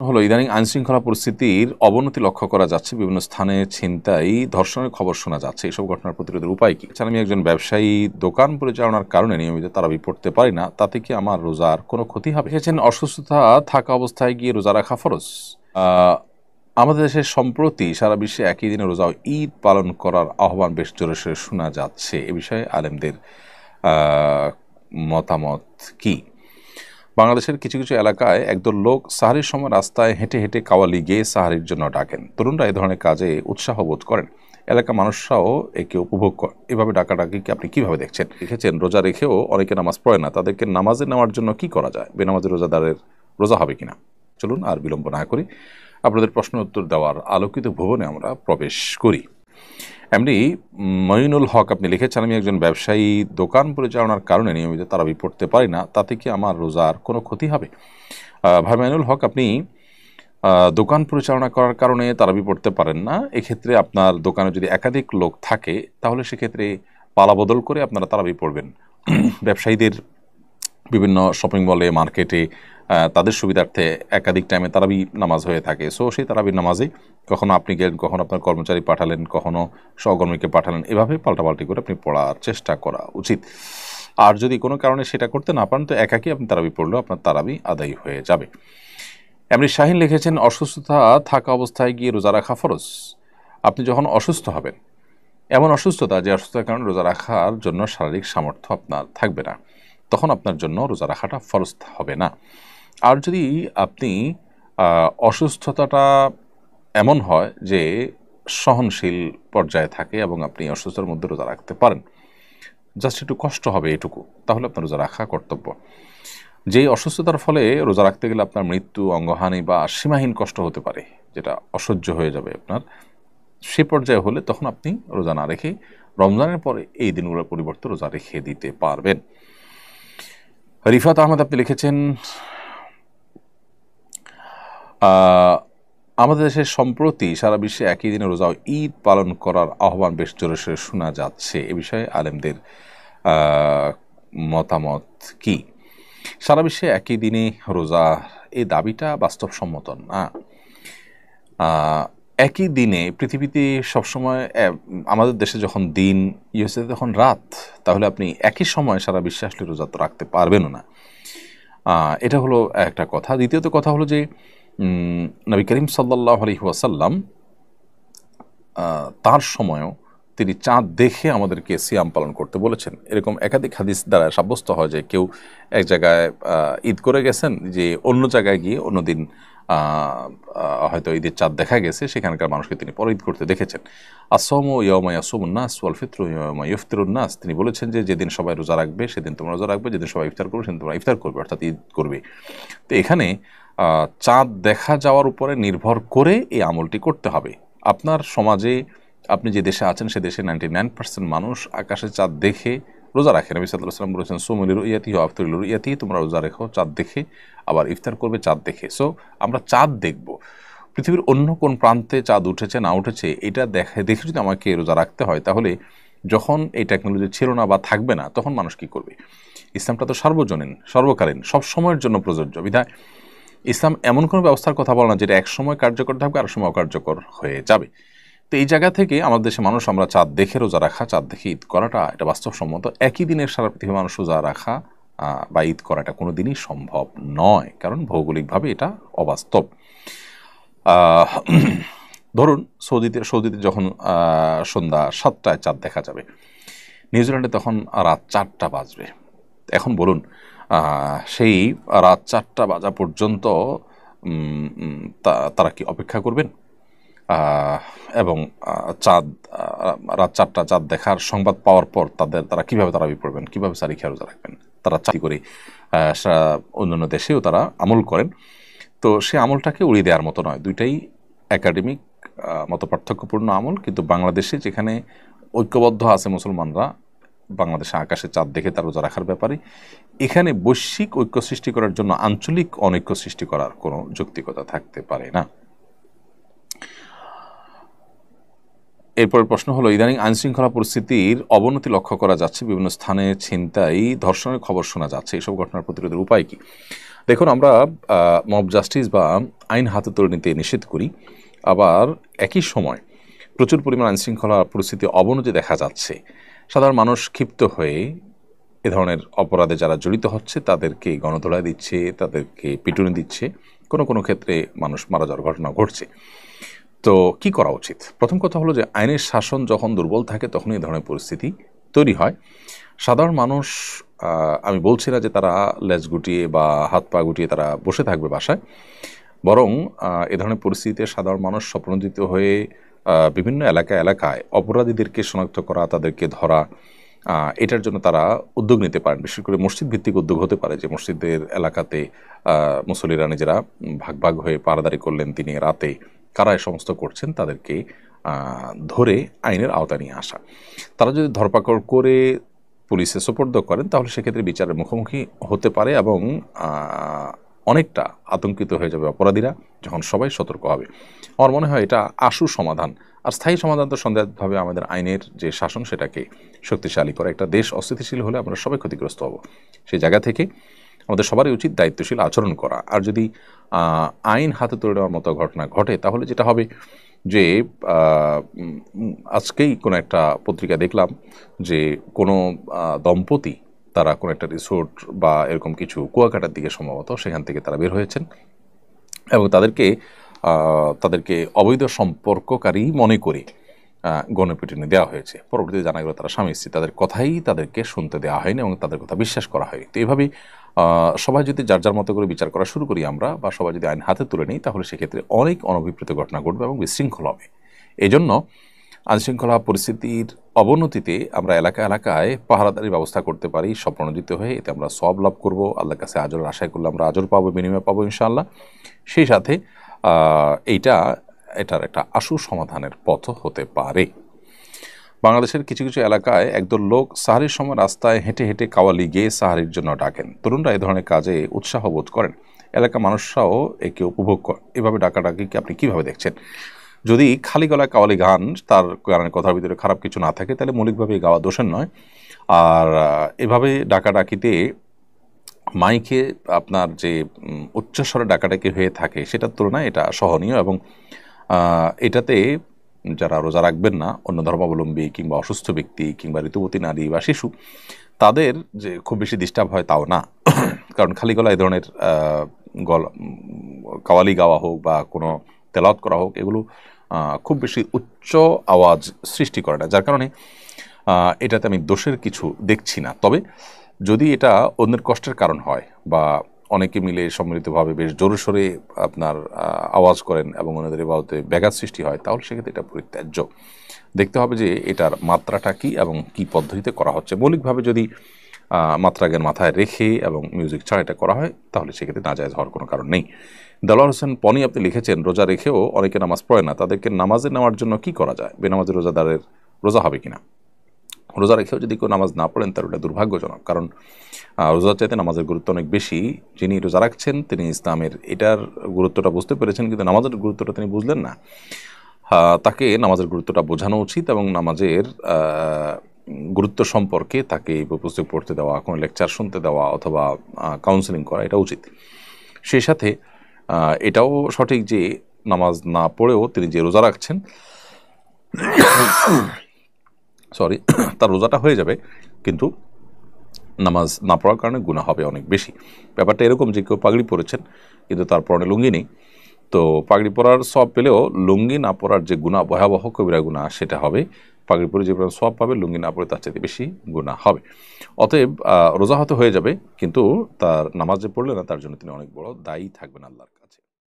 হলো ইদানিং আইনশৃঙ্খলা পরিস্থিতির অবনতি লক্ষ্য করা যাচ্ছে, বিভিন্ন স্থানে ছিনতাই, ধর্ষণের খবর শোনা যাচ্ছে। এসব ঘটনার প্রতিরোধের উপায় কি? আমি একজন ব্যবসায়ী, দোকান পরিচালনার কারণে নিয়মিত তারাবি পড়তে পারি না, তাতে কি আমার রোজার কোনো ক্ষতি হবে? লিখেছেন, অসুস্থতা থাকা অবস্থায় গিয়ে রোজা রাখা ফরজ। আমাদের দেশে সম্প্রতি সারা বিশ্বে একই দিনে রোজা ও ঈদ পালন করার আহ্বান বেশ জোরে সোরে শোনা যাচ্ছে। এ বিষয়ে আলেমদের মতামত কি? বাংলাদেশের কিছু কিছু এলাকায় একদল লোক সাহারির সময় রাস্তায় হেঁটে হেঁটে কাওয়ালি গেয়ে সাহারির জন্য ডাকেন। তরুণরা এ ধরনের কাজে উৎসাহ বোধ করেন, এলাকার মানুষরাও একে উপভোগ করেন। এভাবে ডাকাডাকিকে আপনি কিভাবে দেখছেন? লিখেছেন, রোজা রেখেও অনেকে নামাজ পড়ে না, তাদেরকে নামাজে নেওয়ার জন্য কি করা যায়? বেনামাজি রোজাদারের রোজা হবে কিনা? চলুন আর বিলম্ব না করি আপনাদের প্রশ্ন উত্তর দেওয়ার আলোকিত ভুবনে আমরা প্রবেশ করি। এমনি মঈনুল হক আপনি লিখেছেন, আমি একজন ব্যবসায়ী, দোকান পরিচালনার কারণে নিয়মিত তারাবি পড়তে পারি না, তাতে কি আমার রোজার কোনো ক্ষতি হবে? ভাই মঈনুল হক, আপনি দোকান পরিচালনা করার কারণে তারাবি পড়তে পারেন না, এক্ষেত্রে আপনার দোকানে যদি একাধিক লোক থাকে তাহলে সেক্ষেত্রে পালা বদল করে আপনারা তারাবি পড়বেন। ব্যবসায়ীদের বিভিন্ন শপিং মলে, মার্কেটে তাদের সুবিধার্থে একাধিক টাইমে তারাবি নামাজ হয়ে থাকে। সো সেই তারাবির নামাজে কখনো আপনি গেলেন, কখনো আপনার কর্মচারী পাঠালেন, কখনো সহকর্মীকে পাঠালেন, এভাবে পাল্টাপাল্টি করে আপনি পড়ার চেষ্টা করা উচিত। আর যদি কোনো কারণে সেটা করতে না পারেন তো একাকি আপনি তারাবি পড়লেও আপনার তারাবি আদায় হয়ে যাবে। এমনি শাহিন লিখেছেন, অসুস্থতা থাকা অবস্থায় গিয়ে রোজা রাখা ফরজ। আপনি যখন অসুস্থ হবেন, এমন অসুস্থতা যে অসুস্থতার কারণে রোজা রাখার জন্য শারীরিক সামর্থ্য আপনার থাকবে না, তখন আপনার জন্য রোজা রাখাটা ফরজ হবে না। আর যদি আপনি অসুস্থতাটা এমন হয় যে সহনশীল পর্যায়ে থাকে এবং আপনি অসুস্থতার মধ্যে রোজা রাখতে পারেন, জাস্ট একটু কষ্ট হবে এটুকু, তাহলে আপনার রোজা রাখা কর্তব্য। যেই অসুস্থতার ফলে রোজা রাখতে গেলে আপনার মৃত্যু, অঙ্গহানি বা সীমাহীন কষ্ট হতে পারে, যেটা অসহ্য হয়ে যাবে আপনার, সে পর্যায়ে হলে তখন আপনি রোজা না রেখে রমজানের পরে এই দিনগুলোর পরিবর্তে রোজা রেখে দিতে পারবেন। রিফাত আহমদ আপনি লিখেছেন, আমাদের দেশে সম্প্রতি সারা বিশ্বে একই দিনে রোজা ও ঈদ পালন করার আহ্বান বেশ জোরে সোরে শোনা যাচ্ছে। এ বিষয়ে আলেমদের মতামত কি? সারা বিশ্বে একই দিনে রোজা, এই দাবিটা বাস্তবসম্মত না। একই দিনে পৃথিবীতে সবসময় আমাদের দেশে যখন দিন, ইউএসএতে তখন রাত, তাহলে আপনি একই সময় সারা বিশ্বে আসলে রোজা তো রাখতে পারবেনও না। এটা হলো একটা কথা। দ্বিতীয়ত কথা হলো যে নবী করিম সাল্লাল্লাহু আলাইহি ওয়াসাল্লাম তার সময়ও তিনি চাঁদ দেখে আমাদেরকে সিয়াম পালন করতে বলেছেন। এরকম একাধিক হাদিস দ্বারা সাব্যস্ত হয় যে কেউ এক জায়গায় ঈদ করে গেছেন, যে অন্য জায়গায় গিয়ে অন্যদিন হয়তো ঈদের চাঁদ দেখা গেছে, সেখানকার মানুষকে তিনি পরে ঈদ করতে দেখেছেন। আসসামু ইয়াওমা ইয়াসুমুন নাস ওয়াল ফিতরু ইয়াওমা ইফতিরুন নাস, তিনি বলেছেন যে যেদিন সবাই রোজা রাখবে সেদিন তোমরা রোজা রাখবে, যেদিন সবাই ইফতার করবে সেদিন তোমরা ইফতার করবে, অর্থাৎ ঈদ করবে। তো এখানে চাঁদ দেখা যাওয়ার উপরে নির্ভর করে এই আমলটি করতে হবে। আপনার সমাজে, আপনি যে দেশে আছেন সে দেশে 99% মানুষ আকাশে চাঁদ দেখে রোজা রাখে। নবী সাল্লাল্লাহু আলাইহি ওয়াসাল্লাম বলেছেন, সুমু লিরুইয়াতিহি ওয়া আফতিরু লিরুইয়াতিহি, তোমরা রোজা রেখো চাঁদ দেখে, আবার ইফতার করবে চাঁদ দেখে। সো আমরা চাঁদ দেখব, পৃথিবীর অন্য কোন প্রান্তে চাঁদ উঠেছে না উঠেছে এটা দেখে যদি আমাকে রোজা রাখতে হয়, তাহলে যখন এই টেকনোলজি ছিল না বা থাকবে না, তখন মানুষ কী করবে? ইসলামটা তো সার্বজনীন, সর্বকালীন, সব সময়ের জন্য প্রযোজ্য। বিধায় ইসলাম এমন কোনো ব্যবস্থার কথা বলে না যেটা এক সময় কার্যকর থাকবে আর সময় অকার্যকর হয়ে যাবে। তো এই জায়গা থেকে আমাদের দেশে মানুষ, আমরা চাঁদ দেখে রোজা রাখা, চাঁদ দেখে ঈদ করাটা এটা বাস্তবসম্মত। একই দিনের সারা পৃথিবীর মানুষ রোজা রাখা বা ঈদ করাটা কোনো দিনই সম্ভব নয়, কারণ ভৌগোলিকভাবে এটা অবাস্তব। ধরুন সৌদিতে যখন সন্ধ্যা 7টায় চাঁদ দেখা যাবে, নিউজিল্যান্ডে তখন রাত 4টা বাজবে। এখন বলুন, সেই রাত 4টা বাজা পর্যন্ত তারা কি অপেক্ষা করবেন? এবং চাঁদ রাত 4টা চাঁদ দেখার সংবাদ পাওয়ার পর তারা কীভাবে তারাবি পড়বেন, কীভাবে সারি খেয়ে রোজা রাখবেন? তারা চাকরি করে অন্যান্য দেশেও তারা আমল করেন। তো সে আমলটাকে উড়িয়ে দেওয়ার মতো নয়, দুইটাই একাডেমিক মত পার্থক্যপূর্ণ আমল। কিন্তু বাংলাদেশে যেখানে ঐক্যবদ্ধ আছে মুসলমানরা বাংলাদেশে আকাশে চাঁদ দেখে তার রোজা রাখার ব্যাপারে, এখানে বৈশ্বিক ঐক্য সৃষ্টি করার জন্য আঞ্চলিক অনৈক্য সৃষ্টি করার কোনো যৌক্তিকতা থাকতে পারে না। এরপরের প্রশ্ন হলো, ইদানিং আইনশৃঙ্খলা পরিস্থিতির অবনতি লক্ষ্য করা যাচ্ছে, বিভিন্ন স্থানে ছিনতাই, ধর্ষণের খবর শোনা যাচ্ছে। এসব ঘটনার প্রতিরোধের উপায় কি? দেখুন, আমরা মব জাস্টিস বা আইন হাতে তুলে নিতে নিষেধ করি, আবার একই সময় প্রচুর পরিমাণ আইনশৃঙ্খলা পরিস্থিতি অবনতি দেখা যাচ্ছে। সাধারণ মানুষ ক্ষিপ্ত হয়ে এ ধরনের অপরাধে যারা জড়িত হচ্ছে তাদেরকে গণধোলাই দিচ্ছে, তাদেরকে পিটুনি দিচ্ছে, কোনো কোনো ক্ষেত্রে মানুষ মারা যাওয়ার ঘটনা ঘটছে। তো কি করা উচিত? প্রথম কথা হলো যে আইনের শাসন যখন দুর্বল থাকে তখনই এই ধরনের পরিস্থিতি তৈরি হয়। সাধারণ মানুষ, আমি বলছি না যে তারা লেজ গুটিয়ে বা হাত পা গুটিয়ে তারা বসে থাকবে বাসায়, বরং এ ধরনের পরিস্থিতিতে সাধারণ মানুষ স্বপ্নদিত হয়ে বিভিন্ন এলাকায় অপরাধীদেরকে শনাক্ত করা, তাদেরকে ধরা, এটার জন্য তারা উদ্যোগ নিতে পারেন। বিশেষ করে মসজিদ ভিত্তিক উদ্যোগ হতে পারে যে মসজিদের এলাকাতে মুসল্লিরা নিজেরা ভাগ ভাগ হয়ে পাহারাদারি করলেন, দিনে রাতে কারা এ সমস্ত করছেন তাদেরকে ধরে আইনের আওতায় নিয়ে আসা। তারা যদি ধরপাকড় করে পুলিশে সোপর্দ করেন তাহলে সেক্ষেত্রে বিচারের মুখোমুখি হতে পারে এবং অনেকটা আতঙ্কিত হয়ে যাবে অপরাধীরা যখন সবাই সতর্ক হবে। আমার মনে হয় এটা আশু সমাধান। আর স্থায়ী সমাধান তো সন্দেহভাবে আমাদের আইনের যে শাসন সেটাকে শক্তিশালী করে। একটা দেশ অস্থিতিশীল হলে আমরা সবাই ক্ষতিগ্রস্ত হব। সেই জায়গা থেকে আমাদের সবারই উচিত দায়িত্বশীল আচরণ করা। আর যদি আইন হাতে তুলে নেওয়ার মতো ঘটনা ঘটে তাহলে যেটা হবে যে আজকেই কোনো একটা পত্রিকা দেখলাম যে কোনো দম্পতি তারা কোনো একটা রিসোর্ট বা এরকম কিছু কুয়াকাটার দিকে সম্ভবত সেখান থেকে তারা বের হয়েছেন এবং তাদেরকে অবৈধ সম্পর্ককারী মনে করে গণপিটুনি দেওয়া হয়েছে। পরবর্তীতে জানা গেল তারা স্বামী স্ত্রী, তাদের কথাই তাদেরকে শুনতে দেওয়া হয়নি এবং তাদের কথা বিশ্বাস করা হয়নি। তো এইভাবেই সবাই যদি যার যার মতো করে বিচার করা শুরু করি আমরা, বা সবাই যদি আইন হাতে তুলে নিই, তাহলে সেক্ষেত্রে অনেক অনভিপ্রেত ঘটনা ঘটবে এবং বিশৃঙ্খল হবে। এই জন্য আইনশৃঙ্খলা পরিস্থিতির অবনতিতে আমরা এলাকায় পাহারাদারির ব্যবস্থা করতে পারি স্বপ্রণোদিত হয়ে। এতে আমরা সওয়াব লাভ করবো, আল্লাহর কাছে আজরের আশায় করলে আমরা আজর পাবো, বিনিময় পাবো ইনশাআল্লাহ। সেই সাথে এটার একটা আশু সমাধানের পথ হতে পারে। বাংলাদেশের কিছু কিছু এলাকায় একদল লোক সাহারির সময় রাস্তায় হেঁটে হেঁটে কাওয়ালি গেয়ে সাহারির জন্য ডাকেন। তরুণরা এই ধরনের কাজে উৎসাহ বোধ করেন, এলাকার মানুষরাও একে উপভোগ করেন। এভাবে ডাকাডাকিকে আপনি কিভাবে দেখছেন? যদি খালি গলায় কাওয়ালি গান, তার গানের কথার ভিতরে খারাপ কিছু না থাকে, তাহলে মৌলিকভাবে গাওয়া দোষের নয়। আর এভাবে ডাকাডাকিতে মাইকে আপনার যে উচ্চস্বরে ডাকাডাকি হয়ে থাকে সেটার তুলনায় এটা সহনীয় এবং এটাতে যারা রোজা রাখবেন না, অন্য ধর্মাবলম্বী কিংবা অসুস্থ ব্যক্তি কিংবা ঋতুবতী নারী বা শিশু, তাদের যে খুব বেশি ডিস্টার্ব হয় তাও না। কারণ খালি গলা এই ধরনের কাওয়ালি গাওয়া হোক বা কোনো তেলাওয়াত করা হোক, এগুলো খুব বেশি উচ্চ আওয়াজ সৃষ্টি করে না, যার কারণে এটাতে আমি দোষের কিছু দেখছি না। তবে যদি এটা অন্যের কষ্টের কারণ হয় বা অনেকে মিলে সম্মিলিতভাবে বেশ জোরে সোরে আপনার আওয়াজ করেন এবং ওনাদের বাবদে ব্যাঘাত সৃষ্টি হয়, তাহলে সেক্ষেত্রে এটা পরিত্যাজ্য। দেখতে হবে যে এটার মাত্রাটা কী এবং কী পদ্ধতিতে করা হচ্ছে। মৌলিকভাবে যদি মাত্রাজ্ঞান মাথায় রেখে এবং মিউজিক ছাড়া এটা করা হয় তাহলে সেক্ষেত্রে নাজায়েজ হওয়ার কোনো কারণ নেই। দেলোয়ার হোসেন পনি আপনি লিখেছেন, রোজা রেখেও অনেকে নামাজ পড়ে না, তাদেরকে নামাজে নেওয়ার জন্য কি করা যায়? বেনামাজি রোজাদারের রোজা হবে কিনা? রোজা রেখেও যদি কেউ নামাজ না পড়েন তার ওটা দুর্ভাগ্যজনক, কারণ রোজার চাইতে নামাজের গুরুত্ব অনেক বেশি। যিনি রোজা রাখছেন তিনি ইসলামের এটার গুরুত্বটা বুঝতে পেরেছেন, কিন্তু নামাজের গুরুত্বটা তিনি বুঝলেন না। তাকে নামাজের গুরুত্বটা বোঝানো উচিত এবং নামাজের গুরুত্ব সম্পর্কে তাকে পুস্তক পড়তে দেওয়া, কোনো লেকচার শুনতে দেওয়া অথবা কাউন্সেলিং করা, এটা উচিত। সেই সাথে এটাও সঠিক যে নামাজ না পড়েও তিনি যে রোজা রাখছেন তার রোজাটা হয়ে যাবে, কিন্তু নামাজ না পড়ার কারণে গুনাহ হবে অনেক বেশি। ব্যাপারটা এরকম যে কেউ পাগড়ি পরেছেন কিন্তু তার পরনে লুঙ্গি নেই, তো পাগড়ি পরার সওয়াব পেলেও লুঙ্গি না পরার যে গুনাহ, ভয়াবহ কবিরা গুনাহ, সেটা হবে। পাগড়ি পরে যে সওয়াব পাবে, লুঙ্গি না পরে তার চাইতে বেশি গুনাহ হবে। অতএব রোজা হতে হয়ে যাবে, কিন্তু তার নামাজ যে পড়লে না তার জন্য তিনি অনেক বড় দায়ী থাকবেন আল্লাহর কাছে।